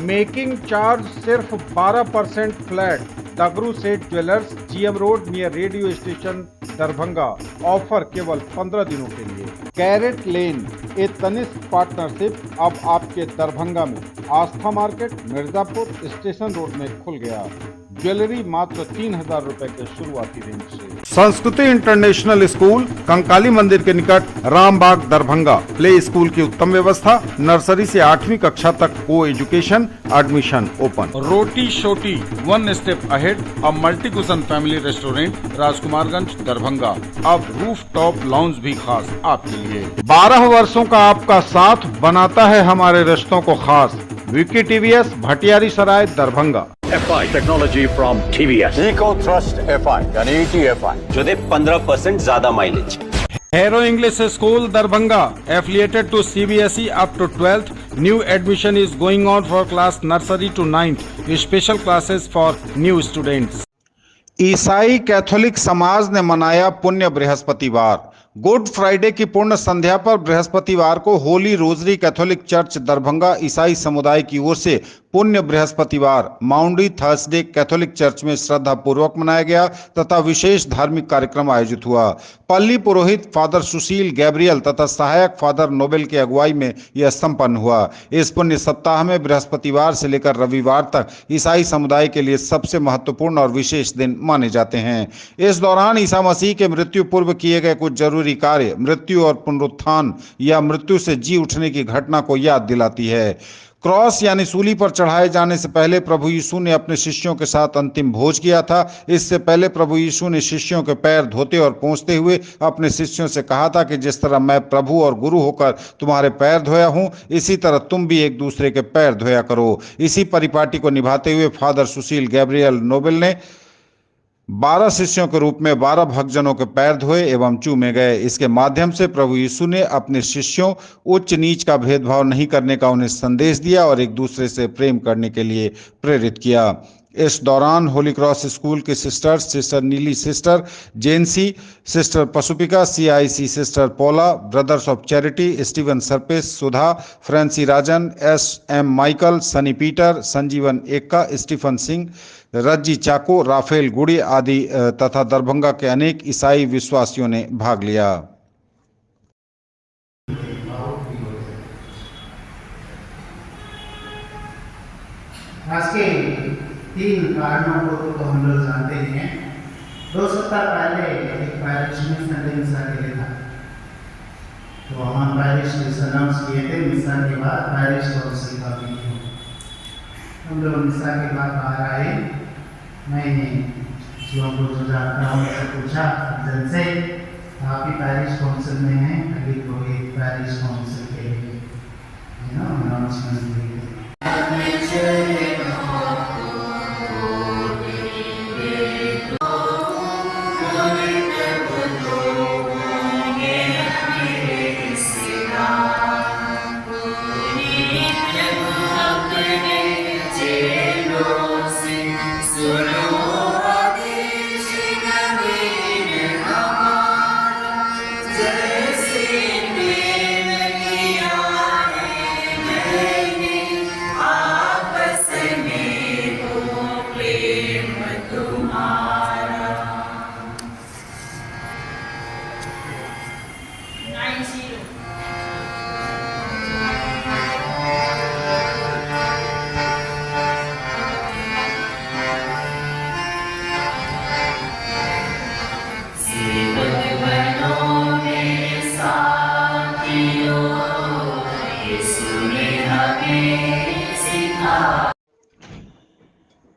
Making charge सिर्फ 12% flat. दगरू सेठ jewellers, GM road near radio station, Darbhanga. Offer केवल 15 दिनों के लिए। कैरेट लेन, ए तनिष्क पार्टनरशिप अब आपके दरभंगा में आस्था मार्केट मिर्जापुर स्टेशन रोड में खुल गया। ज्वेलरी मात्र 3000 रुपए के शुरुआती रेंज से। संस्कृति इंटरनेशनल स्कूल, कंकाली मंदिर के निकट, रामबाग, दरभंगा। प्ले स्कूल की उत्तम व्यवस्था, नर्सरी से 8वीं कक्षा तक को education, admission open. Roti Shoti, one step ahead, अब multi cuisine family restaurant, Rajkumarganj, Darbhanga. अब रूफ टॉप लाउंज भी खास आपके लिए। 12 वर्षों का आपका साथ बनाता है हमारे रिश्तों को खास। Vicky TVS, Bhatiyari Sarai, Darbhanga. FI technology from TVS, eco thrust FI यानी ETFI जो दे 15% ज्यादा mileage. Aero English School, Darbhanga, affiliated to CBSE up to 12th. New admission is going on for class nursery to 9th. Special classes for new students. ईसाई Catholic समाज ने मनाया पुण्य बृहस्पतिवार। गुड फ्राइडे की पूर्ण संध्या पर बृहस्पतिवार को Holi rosary Catholic church Darbhanga ईसाई समुदाय की ओर से पुण्य बृहस्पतिवार माउंडी थर्सडे कैथोलिक चर्च में श्रद्धा पूर्वक मनाया गया तथा विशेष धार्मिक कार्यक्रम आयोजित हुआ। पल्ली पुरोहित फादर सुशील गैब्रियल तथा सहायक फादर नोबेल की अगुवाई में यह संपन्न हुआ। इस पुण्य सप्ताह में बृहस्पतिवार से लेकर रविवार तक ईसाई समुदाय के लिए सबसे महत्वपूर्ण और विशेष दिन माने जाते हैं। इस दौरान ईसा मसीह के मृत्यु पूर्व किए गए कुछ जरूरी कार्य मृत्यु और पुनरुत्थान या मृत्यु से जी उठने की घटना को याद दिलाती है। क्रॉस यानी सूली पर चढ़ाए जाने से पहले प्रभु यीशु ने अपने शिष्यों के साथ अंतिम भोज किया था। इससे पहले प्रभु यीशु ने शिष्यों के पैर धोते और पोंछते हुए अपने शिष्यों से कहा था कि जिस तरह मैं प्रभु और गुरु होकर तुम्हारे पैर धोया हूं, इसी तरह तुम भी एक दूसरे के पैर धोया करो। इसी परिपाटी को निभाते हुए फादर सुशील गैब्रियल नोबेल ने 12 शिष्यों के रूप में 12 भक्तजनों के पैर धोए एवं चूमे गए। इसके माध्यम से प्रभु यीशु ने अपने शिष्यों उच्च नीच का भेदभाव नहीं करने का उन्हें संदेश दिया और एक दूसरे से प्रेम करने के लिए प्रेरित किया। इस दौरान होली क्रॉस स्कूल के sisters, sister Neeli, sister Jency, sister Pashupika, CIC sister Paula, brothers of charity, Steven सरपेस, Sudha, Francy Rajan, SM Michael, Sunny Peter, Sanjeevan Ekka, Stephen Singh, Rajji Chacko, Raphael गुड़ी आदि तथा दरभंगा के अनेक ईसाई विश्वासियों ने भाग लिया। आज के 3 कारणों को तो हम लोग जानते ही हैं। 2 सप्ताह पहले एक पैरिश में संडे मिसा के लिए था, तो हम पैरिश में अनाउंस किए थे। मिसा के बाद पैरिश काउंसिल का मीटिंग हो, हम लोग मिसा के बाद बाहर आए। मैंने जो जानता हूँ उनसे पूछा जन से, आप ही पैरिश काउंसिल में हैं, अभी तो एक पैरिश काउंसिल के लिए अनाउंसमेंट हुई है।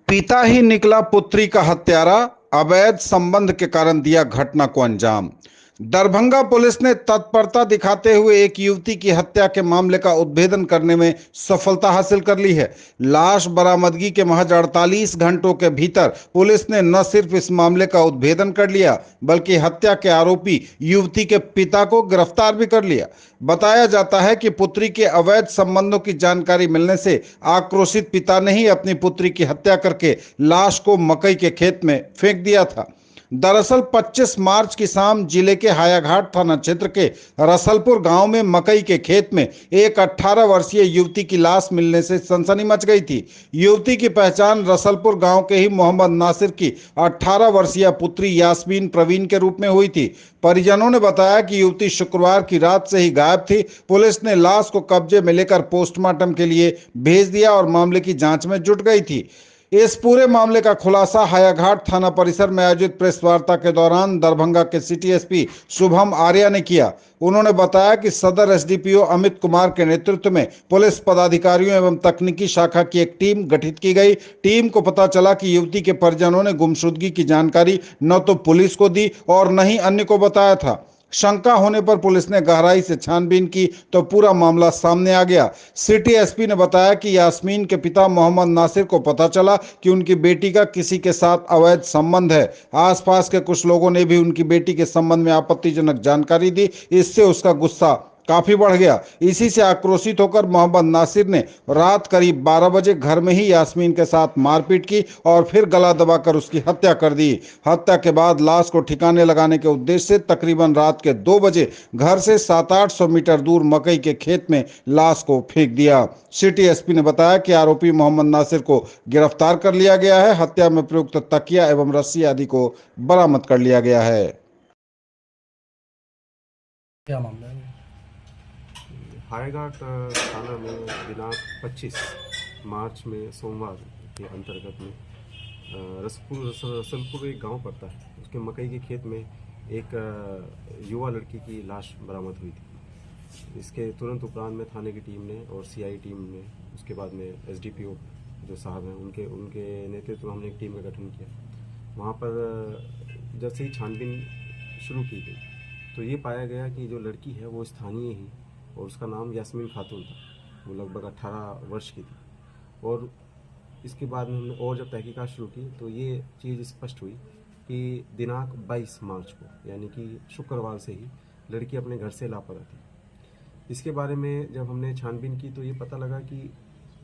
पिता ही निकला पुत्री का हत्यारा, अवैध संबंध के कारण दिया घटना को अंजाम। दरभंगा पुलिस ने तत्परता दिखाते हुए एक युवती की हत्या के मामले का उद्भेदन करने में सफलता हासिल कर ली है। लाश बरामदगी के महज 48 घंटों के भीतर पुलिस ने न सिर्फ इस मामले का उद्भेदन कर लिया बल्कि हत्या के आरोपी युवती के पिता को गिरफ्तार भी कर लिया। बताया जाता है कि पुत्री के अवैध संबंधों की जानकारी मिलने से आक्रोशित पिता ने ही अपनी पुत्री की हत्या करके लाश को मकई के खेत में फेंक दिया था। दरअसल 25 मार्च की शाम जिले के हायाघाट थाना क्षेत्र के रसलपुर गांव में मकई के खेत में एक 18 वर्षीय युवती की लाश मिलने से सनसनी मच गई थी। युवती की पहचान रसलपुर गांव के ही मोहम्मद नासिर की 18 वर्षीय पुत्री यास्मीन प्रवीण के रूप में हुई थी। परिजनों ने बताया कि युवती शुक्रवार की रात से ही गायब थी। पुलिस ने लाश को कब्जे में लेकर पोस्टमार्टम के लिए भेज दिया और मामले की जांच में जुट गई थी। इस पूरे मामले का खुलासा हायाघाट थाना परिसर में आयोजित प्रेस वार्ता के दौरान दरभंगा के सिटी एसपी शुभम आर्या ने किया। उन्होंने बताया कि सदर एसडीपीओ अमित कुमार के नेतृत्व में पुलिस पदाधिकारियों एवं तकनीकी शाखा की एक टीम गठित की गई। टीम को पता चला कि युवती के परिजनों ने गुमशुदगी की जानकारी न तो पुलिस को दी और न ही अन्य को बताया था। शंका होने पर पुलिस ने गहराई से छानबीन की तो पूरा मामला सामने आ गया। सिटी एसपी ने बताया कि यास्मीन के पिता मोहम्मद नासिर को पता चला कि उनकी बेटी का किसी के साथ अवैध संबंध है। आसपास के कुछ लोगों ने भी उनकी बेटी के संबंध में आपत्तिजनक जानकारी दी। इससे उसका गुस्सा काफी बढ़ गया। इसी से आक्रोशित होकर मोहम्मद नासिर ने रात करीब 12 बजे घर में ही यास्मीन के साथ मारपीट की और फिर गला दबाकर उसकी हत्या कर दी। हत्या के बाद लाश को ठिकाने लगाने के उद्देश्य से तकरीबन रात के 2 बजे घर से 700-800 मीटर दूर मकई के खेत में लाश को फेंक दिया। सिटी एसपी ने बताया कि आरोपी मोहम्मद नासिर को गिरफ्तार कर लिया गया है। हत्या में प्रयुक्त तकिया एवं रस्सी आदि को बरामद कर लिया गया है। क्या मामला है? हायाघाट थाना में दिनांक 25 मार्च में सोमवार के अंतर्गत में रसलपुर एक गांव पड़ता है, उसके मकई के खेत में एक युवा लड़की की लाश बरामद हुई थी। इसके तुरंत उपरांत में थाने की टीम ने और सीआई टीम ने, उसके बाद में एसडीपीओ जो साहब हैं उनके नेतृत्व में हमने एक टीम का गठन किया। वहाँ पर जैसे ही छानबीन शुरू की गई तो ये पाया गया कि जो लड़की है वो स्थानीय ही और उसका नाम यास्मीन खातून था। वो लगभग 18 वर्ष की थी। और इसके बाद में हमने और जब तहकीकात शुरू की तो ये चीज़ स्पष्ट हुई कि दिनांक 22 मार्च को यानी कि शुक्रवार से ही लड़की अपने घर से लापता थी। इसके बारे में जब हमने छानबीन की तो ये पता लगा कि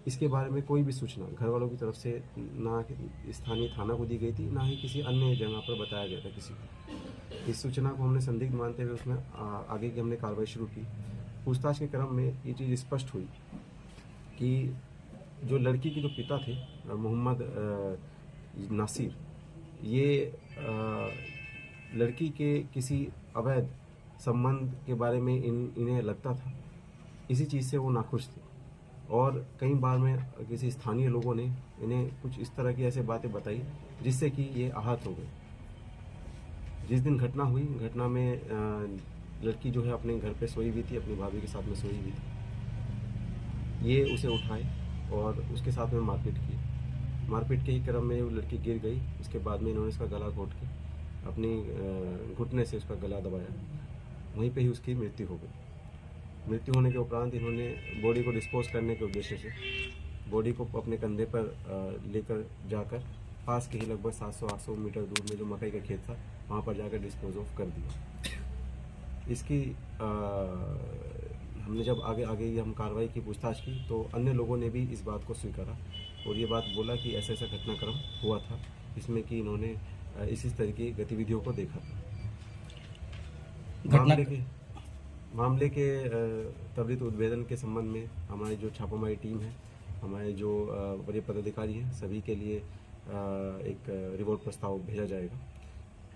इसके बारे में कोई भी सूचना घर वालों की तरफ से ना स्थानीय थाना को दी गई थी, ना ही किसी अन्य जगह पर बताया गया था किसी को। इस सूचना को हमने संदिग्ध मानते हुए उसमें आगे की हमने कार्रवाई शुरू की। पूछताछ के क्रम में ये चीज़ स्पष्ट हुई कि जो लड़की के जो पिता थे मोहम्मद नासिर, ये लड़की के किसी अवैध संबंध के बारे में इन्हें लगता था। इसी चीज़ से वो नाखुश थे और कई बार में किसी स्थानीय लोगों ने इन्हें कुछ इस तरह की ऐसे बातें बताई जिससे कि ये आहत हो गए। जिस दिन घटना हुई, घटना में लड़की जो है अपने घर पे सोई हुई थी, अपनी भाभी के साथ में सोई हुई थी। ये उसे उठाए और उसके साथ में मारपीट की। मारपीट के ही क्रम में वो लड़की गिर गई। उसके बाद में इन्होंने इसका गला घोट के अपनी घुटने से उसका गला दबाया। वहीं पे ही उसकी मृत्यु हो गई। मृत्यु होने के उपरांत इन्होंने बॉडी को डिस्पोज करने के उद्देश्य से बॉडी को अपने कंधे पर लेकर जाकर पास के ही लगभग 700-800 मीटर दूर में जो मकई का खेत था वहाँ पर जाकर डिस्पोज ऑफ कर दिया। इसकी हमने जब आगे हम कार्रवाई की, पूछताछ की तो अन्य लोगों ने भी इस बात को स्वीकारा और ये बात बोला कि ऐसा घटनाक्रम हुआ था इसमें कि इन्होंने इसी तरह की गतिविधियों को देखा था। मामले के त्वरित उद्भेदन के संबंध में हमारी जो छापामारी टीम है, हमारे जो बड़े पदाधिकारी हैं, सभी के लिए एक रिपोर्ट प्रस्ताव भेजा जाएगा।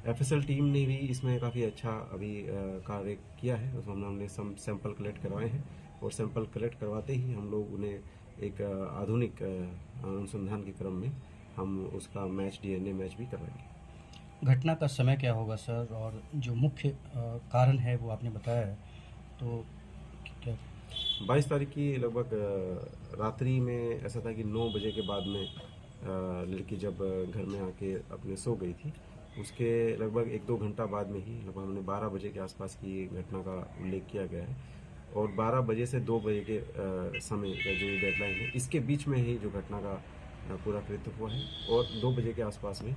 एफएसएल टीम ने भी इसमें काफ़ी अच्छा अभी कार्य किया है। उसमें हमने सैंपल कलेक्ट करवाए हैं और सैंपल कलेक्ट करवाते ही हम लोग उन्हें एक आधुनिक अनुसंधान के क्रम में हम उसका डीएनए मैच भी करवाएंगे। घटना का समय क्या होगा सर, और जो मुख्य कारण है वो आपने बताया है, तो क्या 22 तारीख की लगभग रात्रि में ऐसा था कि 9 बजे के बाद में लड़की जब घर में आके अपने सो गई थी, उसके लगभग 1-2 घंटा बाद में ही लगभग हमने 12 बजे के आसपास की घटना का उल्लेख किया गया है और 12 बजे से 2 बजे के समय का जो डेडलाइन है, इसके बीच में ही जो घटना का पूरा कृत्य हुआ है। और 2 बजे के आसपास में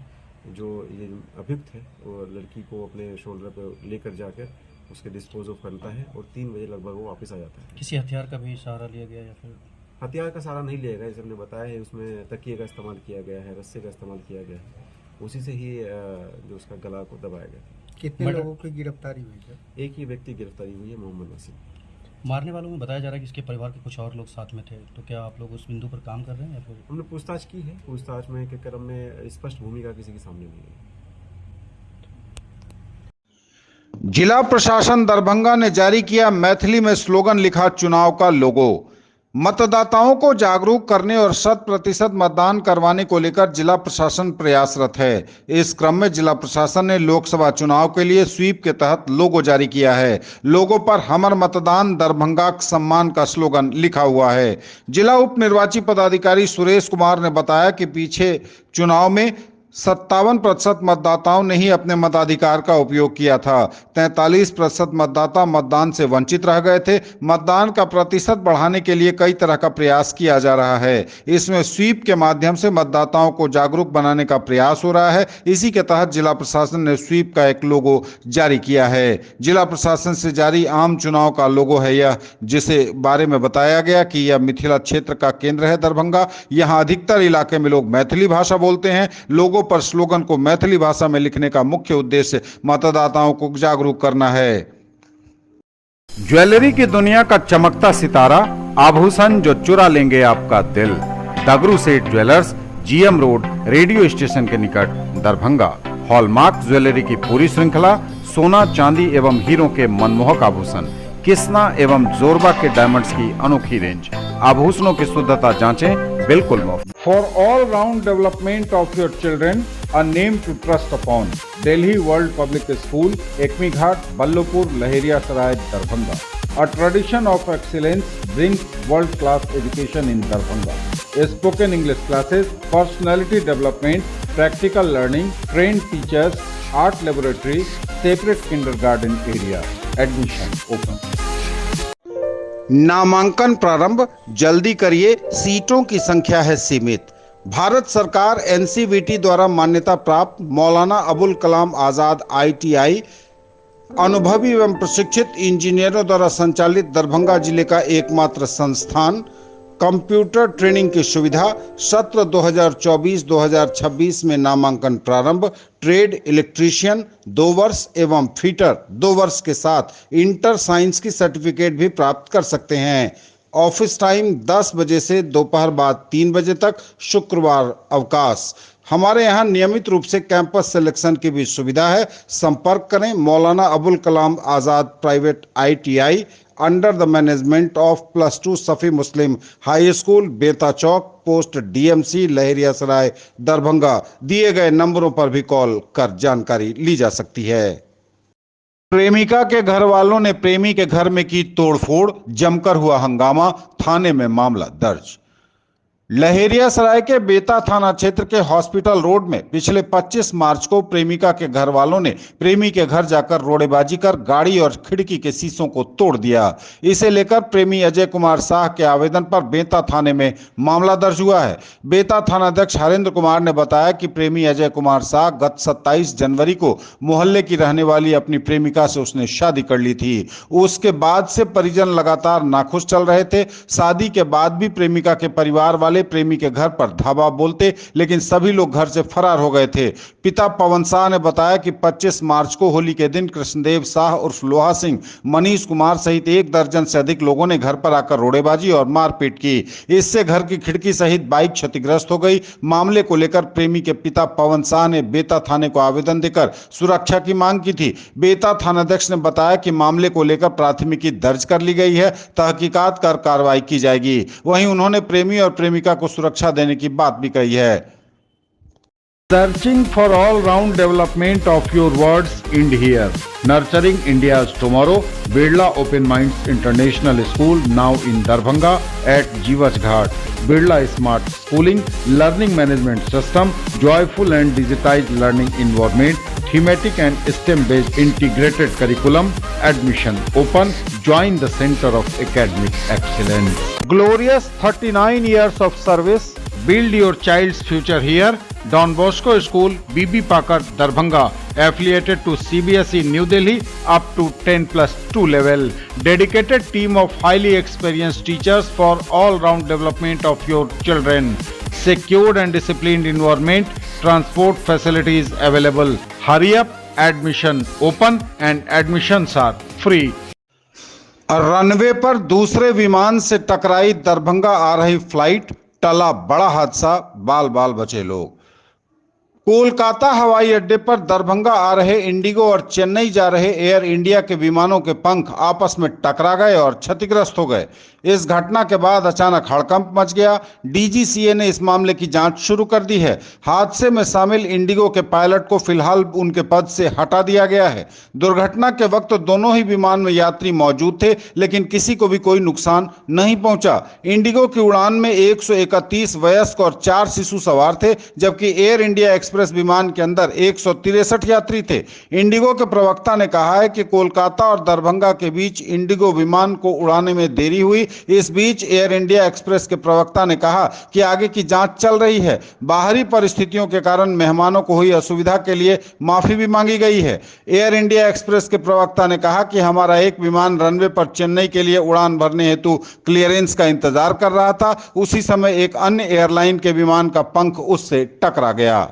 जो ये अभियुक्त है वो लड़की को अपने शोल्डर पर लेकर जाकर उसके डिस्पोज ऑफ करता है और 3 बजे लगभग वो वापस आ जाता है। किसी हथियार का भी सहारा लिया गया या फिर? हथियार का सहारा नहीं लिया गया, जैसे हमने बताया है उसमें तकिए का इस्तेमाल किया गया है, रस्से का इस्तेमाल किया गया है। उसी से ही जो उसका गला को दबाया गया था। कितने लोगों की गिरफ्तारी हुई है? एक ही व्यक्ति गिरफ्तारी हुई है, मोहम्मद वसीम। मारने वालों में बताया जा रहा है कि इसके परिवार के कुछ और लोग साथ में थे, तो क्या आप लोग उस बिंदु पर काम कर रहे हैं या फिर? हमने पूछताछ की है, पूछताछ में के क्रम में स्पष्ट भूमिका किसी के सामने नहीं है। जिला प्रशासन दरभंगा ने जारी किया मैथिली में स्लोगन लिखा चुनाव का लोगो। मतदाताओं को जागरूक करने और 100% मतदान करवाने को लेकर जिला प्रशासन प्रयासरत है। इस क्रम में जिला प्रशासन ने लोकसभा चुनाव के लिए स्वीप के तहत लोगो जारी किया है। लोगो पर हमर मतदान दरभंगा सम्मान का स्लोगन लिखा हुआ है। जिला उप निर्वाची पदाधिकारी सुरेश कुमार ने बताया कि पीछे चुनाव में 57% मतदाताओं ने ही अपने मताधिकार का उपयोग किया था। 43% मतदाता मतदान से वंचित रह गए थे। मतदान का प्रतिशत बढ़ाने के लिए कई तरह का प्रयास किया जा रहा है। इसमें स्वीप के माध्यम से मतदाताओं को जागरूक बनाने का प्रयास हो रहा है। इसी के तहत जिला प्रशासन ने स्वीप का एक लोगो जारी किया है। जिला प्रशासन से जारी आम चुनाव का लोगो है यह, जिसे बारे में बताया गया कि यह मिथिला क्षेत्र का केंद्र है दरभंगा। यहाँ अधिकतर इलाके में लोग मैथिली भाषा बोलते हैं। लोगों पर स्लोगन को मैथिली भाषा में लिखने का मुख्य उद्देश्य मतदाताओं को जागरूक करना है। ज्वेलरी की दुनिया का चमकता सितारा, आभूषण जो चुरा लेंगे आपका दिल। दगरू सेठ jewellers, GM road, radio station के निकट, दरभंगा। हॉलमार्क ज्वेलरी की पूरी श्रृंखला, सोना, चांदी एवं हीरों के मनमोहक आभूषण, किस्ना एवं जोरबा के डायमंड्स की अनोखी रेंज। आभूषणों की शुद्धता जांचें, बिल्कुल मुफ्त। For all round development of your children, a name to trust upon. Delhi World Public School, Ekmi Ghat, Ballopur, Lahariya Saray, Darbhanga. A tradition of excellence brings world-class education in Darbhanga. Spoken English classes, personality development, practical learning, trained teachers, art laboratory, separate kindergarten area. Admission open. नामांकन प्रारंभ, जल्दी करिए, सीटों की संख्या है सीमित। भारत सरकार एनसीवीटी द्वारा मान्यता प्राप्त मौलाना अबुल कलाम आजाद ITI अनुभवी एवं प्रशिक्षित इंजीनियरों द्वारा संचालित दरभंगा जिले का एकमात्र संस्थान। कंप्यूटर ट्रेनिंग की सुविधा। सत्र 2024-2026 में नामांकन प्रारंभ। ट्रेड इलेक्ट्रीशियन 2 वर्ष एवं फिटर 2 वर्ष के साथ इंटर साइंस की सर्टिफिकेट भी प्राप्त कर सकते हैं। ऑफिस टाइम 10 बजे से दोपहर बाद 3 बजे तक, शुक्रवार अवकाश। हमारे यहाँ नियमित रूप से कैंपस सिलेक्शन की भी सुविधा है। संपर्क करें Maulana Abul Kalam Azad private ITI under the management of +2 Safi Muslim high school, Beta Chowk, post DMC, Laheria Sarai, Darbhanga. दिए गए नंबरों पर भी कॉल कर जानकारी ली जा सकती है। प्रेमिका के घर वालों ने प्रेमी के घर में की तोड़फोड़, जमकर हुआ हंगामा, थाने में मामला दर्ज। लहेरिया सराय के बेता थाना क्षेत्र के हॉस्पिटल रोड में पिछले 25 मार्च को प्रेमिका के घर वालों ने प्रेमी के घर जाकर रोड़ेबाजी कर गाड़ी और खिड़की के शीशों को तोड़ दिया। इसे लेकर प्रेमी अजय कुमार शाह के आवेदन पर बेता थाने में मामला दर्ज हुआ है। बेता थानाध्यक्ष हरेंद्र कुमार ने बताया कि प्रेमी अजय कुमार शाह गत 27 जनवरी को मोहल्ले की रहने वाली अपनी प्रेमिका से उसने शादी कर ली थी। उसके बाद से परिजन लगातार नाखुश चल रहे थे। शादी के बाद भी प्रेमिका के परिवार वाले प्रेमी के घर पर धावा बोलते, लेकिन सभी लोग घर से फरार हो गए थे। पिता पवन शाह ने बताया कि 25 मार्च को होली के दिन कृष्णदेव शाह उर्फ लोहा सिंह, मनीष कुमार सहित 1 दर्जन से अधिक लोगों ने घर पर आकर रोड़ेबाजी और मारपीट की। इससे घर की खिड़की सहित बाइक क्षतिग्रस्त हो गई। मामले को लेकर प्रेमी के पिता पवन शाह ने बेता थाने को आवेदन देकर सुरक्षा की मांग की थी। बेता थानाध्यक्ष ने बताया कि मामले को लेकर प्राथमिकी दर्ज कर ली गई है, तहकीकात कर कार्रवाई की जाएगी। वहीं उन्होंने प्रेमी और प्रेमिका को सुरक्षा देने की बात भी कही है। Searching for all-round development of your words, end here. Nurturing India's tomorrow, Birla Open Minds International School, now in Darbhanga at Jiwas Ghat. Birla Smart Schooling, Learning Management System, joyful and digitized learning environment, thematic and STEM-based integrated curriculum. Admission open. Join the Center of Academic Excellence. Glorious 39 years of service. Build your child's future here. Don Bosco School, BB Pakar, Darbhanga, affiliated to CBSE New Delhi up to 10+2 level. Dedicated team of highly experienced teachers for all-round development of your children. Secured and disciplined environment, Transport facilities available. Hurry up, admission open and admissions are free. Runway पर दूसरे विमान से टकराई दरभंगा आ रही flight, टला बड़ा हादसा, बाल बाल बचे लोग। कोलकाता हवाई अड्डे पर दरभंगा आ रहे इंडिगो और चेन्नई जा रहे एयर इंडिया के विमानों के पंख आपस में टकरा गए और क्षतिग्रस्त हो गए। इस घटना के बाद अचानक हड़कंप मच गया। डीजीसीए ने इस मामले की जांच शुरू कर दी है। हादसे में शामिल इंडिगो के पायलट को फिलहाल उनके पद से हटा दिया गया है। दुर्घटना के वक्त दोनों ही विमान में यात्री मौजूद थे, लेकिन किसी को भी कोई नुकसान नहीं पहुंचा। इंडिगो की उड़ान में 131 वयस्क और 4 शिशु सवार थे, जबकि एयर इंडिया एक्सप्रेस विमान के अंदर 163 यात्री थे। इंडिगो के प्रवक्ता ने कहा है कि कोलकाता और दरभंगा के बीच इंडिगो विमान को उड़ाने में देरी हुई। इस बीच एयर इंडिया एक्सप्रेस के प्रवक्ता ने कहा कि आगे की जांच चल रही है। बाहरी परिस्थितियों के कारण मेहमानों को हुई असुविधा के लिए माफी भी मांगी गई है। एयर इंडिया एक्सप्रेस के प्रवक्ता ने कहा कि हमारा एक विमान रनवे पर चेन्नई के लिए उड़ान भरने हेतु क्लियरेंस का इंतजार कर रहा था। उसी समय एक अन्य एयरलाइन के विमान का पंख उससे टकरा गया।